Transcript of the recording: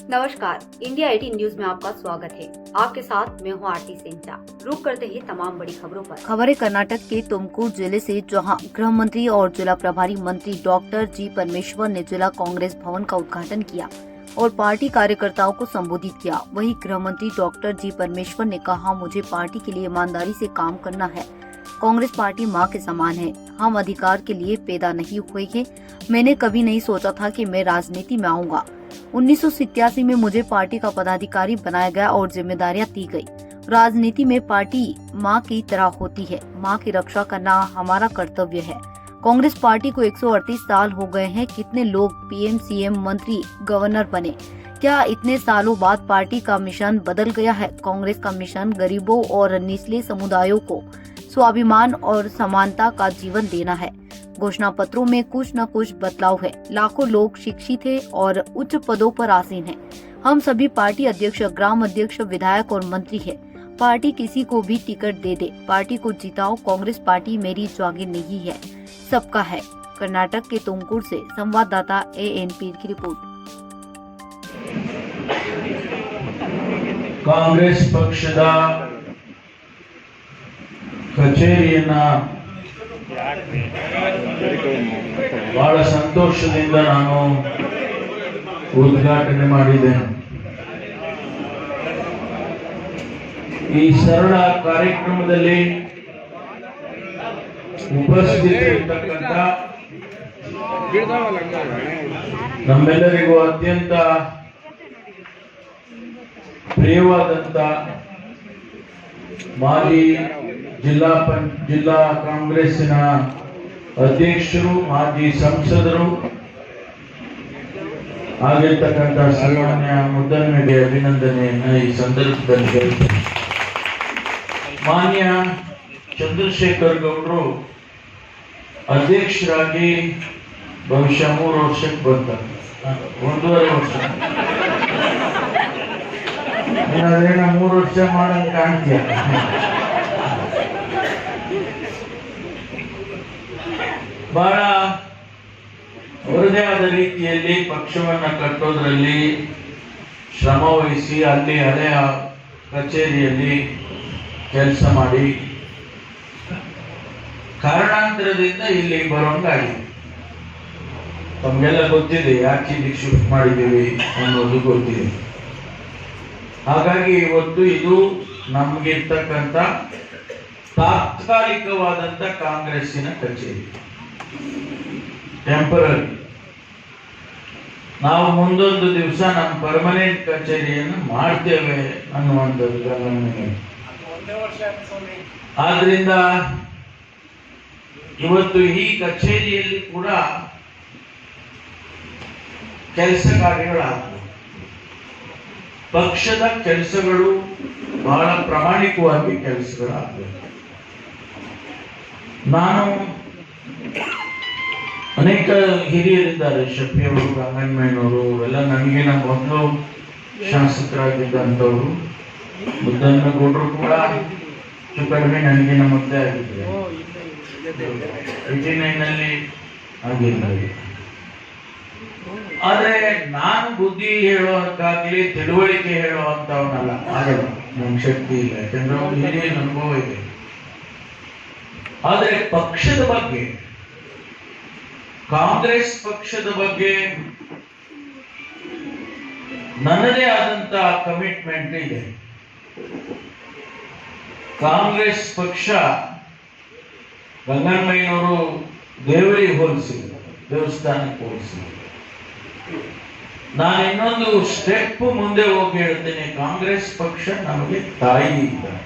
नमस्कार, India 18 news में आपका स्वागत है। आपके साथ मैं हूँ आरती सेंचा। रुक करते हैं तमाम बड़ी खबरों पर। खबरें कर्नाटक के तुमकुर जिले से, जहां गृह मंत्री और जिला प्रभारी मंत्री डॉक्टर जी परमेश्वर ने जिला कांग्रेस भवन का उद्घाटन किया और पार्टी कार्यकर्ताओं को संबोधित किया। वहीं गृह मंत्री डॉक्टर जी परमेश्वर ने कहा, मुझे पार्टी के लिए ईमानदारी से काम करना है। कांग्रेस पार्टी माँ के समान है। हम अधिकार के लिए पैदा नहीं हुए हैं। मैंने कभी नहीं सोचा था कि मैं राजनीति में आऊंगा। 1987 में मुझे पार्टी का पदाधिकारी बनाया गया और जिम्मेदारियां दी गई। राजनीति में पार्टी माँ की तरह होती है। माँ की रक्षा करना हमारा कर्तव्य है। कांग्रेस पार्टी को 138 साल हो गए हैं। कितने लोग पीएम, सीएम, मंत्री, गवर्नर बने। क्या इतने सालों बाद पार्टी का मिशन बदल गया है? कांग्रेस का मिशन गरीबों और निचले समुदायों को स्वाभिमान और समानता का जीवन देना है। घोषणा पत्रों में कुछ न कुछ बदलाव है। लाखों लोग शिक्षित हैं और उच्च पदों पर आसीन हैं। हम सभी पार्टी अध्यक्ष, ग्राम अध्यक्ष, विधायक और मंत्री हैं। पार्टी किसी को भी टिकट दे दे, पार्टी को जिताओ। कांग्रेस पार्टी मेरी जागीर नहीं है, सबका है। कर्नाटक के तुमकुर से संवाददाता ANP की रिपोर्ट। ಕಾಂಗ್ರೆಸ್ ಪಕ್ಷದ ಕಚೇರಿಯನ್ನ ಬಹಳ ಸಂತೋಷದಿಂದ ನಾನು ಉದ್ಘಾಟನೆ ಮಾಡಿದ್ದೇನೆ. ಈ ಸರಳ ಕಾರ್ಯಕ್ರಮದಲ್ಲಿ ಉಪಸ್ಥಿತರಿರ್ತಕ್ಕಂಥ ನಮ್ಮೆಲ್ಲರಿಗೂ ಅತ್ಯಂತ ಪ್ರಿಯವಾದಂತ ಮಾಜಿ ಜಿಲ್ಲಾ ಕಾಂಗ್ರೆಸ್ಸಿನ ಅಧ್ಯಕ್ಷರು, ಮಾಜಿ ಸಂಸದರು ಆಗಿರ್ತಕ್ಕಂಥ ಸನ್ಮಾನ್ಯ ಮುದ್ದನ್ಮೆಗೆ ಅಭಿನಂದನೆಯನ್ನು ಈ ಸಂದರ್ಭದಲ್ಲಿ ಹೇಳ್ತೇನೆ. ಮಾನ್ಯ ಚಂದ್ರಶೇಖರ್ ಗೌಡರು ಅಧ್ಯಕ್ಷರಾಗಿ ಬಹುಶಃ 3 ವರ್ಷಕ್ಕೆ ಬರ್ತಾರೆ, 1.5 ವರ್ಷ. ಏನಾದ್ರೇನ 3 ವರ್ಷ ಮಾಡಂಗ್ ಕಾಣ್ತೀಯ. ಬಹಳ ಅವರದೇ ಆದ ರೀತಿಯಲ್ಲಿ ಪಕ್ಷವನ್ನ ಕಟ್ಟೋದ್ರಲ್ಲಿ ಶ್ರಮ ವಹಿಸಿ ಅಲ್ಲಿ ಹಳೆಯ ಕಚೇರಿಯಲ್ಲಿ ಕೆಲಸ ಮಾಡಿ ಕಾರಣಾಂತರದಿಂದ ಇಲ್ಲಿ ಬರೋಂಗಾಗಿದೆ. ತಮಗೆಲ್ಲ ಗೊತ್ತಿದೆ ಯಾಕೆ ಇಲ್ಲಿಗೆ ಶಿಫ್ಟ್ ಮಾಡಿದ್ದೀವಿ ಅನ್ನೋದು ಗೊತ್ತಿದೆ. ಹಾಗಾಗಿ ಇವತ್ತು ಇದು ನಮಗಿರ್ತಕ್ಕಂಥ ತಾತ್ಕಾಲಿಕವಾದಂತ ಕಾಂಗ್ರೆಸ್ಸಿನ ಕಚೇರಿ, ಟೆಂಪರರಿ. ನಾವು ಮುಂದೊಂದು ದಿವಸ ನಮ್ಮ ಪರ್ಮನೆಂಟ್ ಕಚೇರಿಯನ್ನು ಮಾಡ್ತೇವೆ ಅನ್ನುವಂಥದ್ದು ನಮಗೆ. ಆದ್ರಿಂದ ಇವತ್ತು ಈ ಕಚೇರಿಯಲ್ಲಿ ಕೂಡ ಕೆಲಸ ಕಾರ್ಯಗಳಾಗ್ತವೆ. ಪಕ್ಷದ ಕೆಲಸಗಳು ಬಹಳ ಪ್ರಾಮಾಣಿಕವಾಗಿ ಕೆಲಸಗಳಾಗಬೇಕು. ನಾನು ಅನೇಕ ಹಿರಿಯರಿದ್ದಾರೆ, ಶಫಿಯವರು, ರಂಗಣ್ಣಯ್ಯನವರು, ಎಲ್ಲ ನನಗಿನ ಮೊದಲು ಶಾಸಕರಾಗಿದ್ದಂಥವರು. ಮುದ್ದನ್ಮೇಗೌಡರು ಕೂಡ ಕಡಿಮೆ ನನಗಿನ ಮೊದಲೇ ಆಗಿದ್ದಾರೆ, 89ನಲ್ಲಿ ಆಗಿದ್ದಾರೆ. ಆದ್ರೆ ನಾನು ಬುದ್ಧಿ ಹೇಳೋಕ್ಕಾಗ್ಲಿ ತಿಳುವಳಿಕೆ ಹೇಳುವಂತವನಲ್ಲ, ಆಗಲ್ಲ, ನಮ್ಗೆ ಶಕ್ತಿ ಇಲ್ಲ, ಯಾಕಂದ್ರೆ ಅವ್ರು ಹಿರಿಯ ಅನುಭವ ಇದೆ. ಆದ್ರೆ ಪಕ್ಷದ ಬಗ್ಗೆ, ಕಾಂಗ್ರೆಸ್ ಪಕ್ಷದ ಬಗ್ಗೆ ನನ್ನದೇ ಆದಂತ ಕಮಿಟ್ಮೆಂಟ್ ಇದೆ. ಕಾಂಗ್ರೆಸ್ ಪಕ್ಷ ರಂಗಣ್ಣಯ್ಯನವರು ದೇವರಿಗೆ ಹೋಲಿಸಿದ್ರು, ದೇವಸ್ಥಾನಕ್ಕೆ ಹೋಲಿಸಿದ್ರು. ನಾನು ಇನ್ನೊಂದು ಸ್ಟೆಪ್ ಮುಂದೆ ಹೋಗಿ ಹೇಳ್ತೇನೆ, ಕಾಂಗ್ರೆಸ್ ಪಕ್ಷ ನಮಗೆ ತಾಯಿ ಇದ್ದಾರೆ.